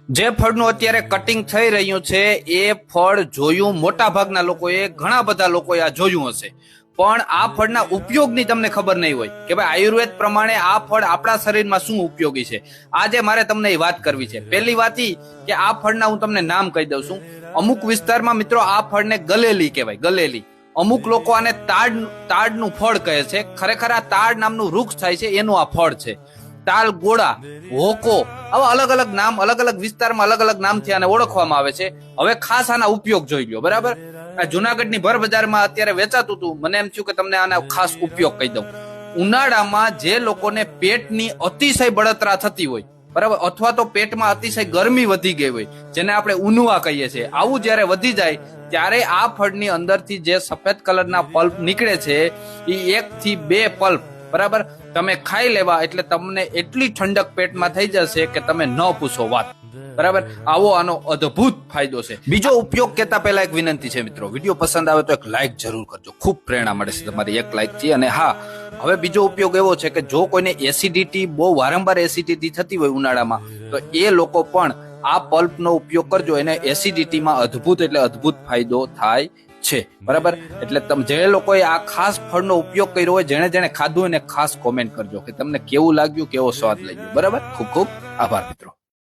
જે ફળનું અત્યારે કટિંગ થઈ રહ્યું છે એ ફળ જોયું મોટા ભાગના લોકોએ, ઘણા બધા લોકોએ આ જોયું હશે, પણ આ ફળના ઉપયોગની તમને ખબર નહીં હોય કે ભાઈ આયુર્વેદ પ્રમાણે આ ફળ આપણા શરીરમાં શું ઉપયોગી છે. આજે મારે તમને એ વાત કરવી છે. પહેલી વાત ઈ કે આ ફળના હું તમને નામ કહી દઉં છું. અમુક વિસ્તારમાં મિત્રો આ ફળને ગલેલી કહેવાય, ગલેલી. અમુક લોકો આને તાડનું ફળ કહે છે. ખરેખર આ તાડ નામનું વૃક્ષ થાય છે એનું આ ફળ છે. તાલ ગોળા, હોકો, આવા અલગ અલગ નામ, અલગ અલગ વિસ્તારમાં અલગ અલગ નામથી આને ઓળખવામાં આવે છે. હવે ખાસ આના ઉપયોગ જોઈ લો, બરાબર. આ જુનાગઢની ભર બજારમાં અત્યારે વેચાતું હતું. મને એમ થયું કે તમને આના ખાસ ઉપયોગ કહી દઉં. ઉનાળામાં જે લોકોને પેટની અતિશય બળતરા થતી હોય, બરાબર, અથવા તો પેટમાં અતિશય ગરમી વધી ગઈ હોય, જેને આપણે ઉનવા કહીએ છીએ, આવું જયારે વધી જાય ત્યારે આ ફળની અંદરથી જે સફેદ કલરના પલ્પ નીકળે છે એ 1 થી 2 પલ્પ, બરાબર, તમે ખાઈ લેવા એટલે તમને એટલી ઠંડક પેટમાં થઈ જશે કે તમે ન પૂછો વાત, બરાબર. આવો આનો અદ્ભુત ફાયદો છે. બીજો ઉપયોગ કેતા પહેલા એક વિનંતી છે મિત્રો, વિડીયો પસંદ આવે તો એક લાઈક જરૂર કરજો, ખૂબ પ્રેરણા મળે છે તમારી એક લાઈક થી. અને હા, હવે બીજો ઉપયોગ એવો છે કે જો કોઈને એસિડિટી, બહુ વારંવાર એસિડિટી થતી હોય ઉનાળામાં, તો એ લોકો પણ આ પલ્પનો ઉપયોગ કરજો. એને એસિડિટીમાં અદ્ભુત એટલે અદ્ભુત ફાયદો થાય છે, બરાબર. એટલે તમે જે લોકોએ આ ખાસ ફળનો ઉપયોગ કર્યો હોય, જેને જેને ખાધું એને ખાસ કોમેન્ટ કરજો કે તમને કેવું લાગ્યું, કેવો સ્વાદ લાગ્યો, બરાબર. ખૂબ ખૂબ આભાર મિત્રો.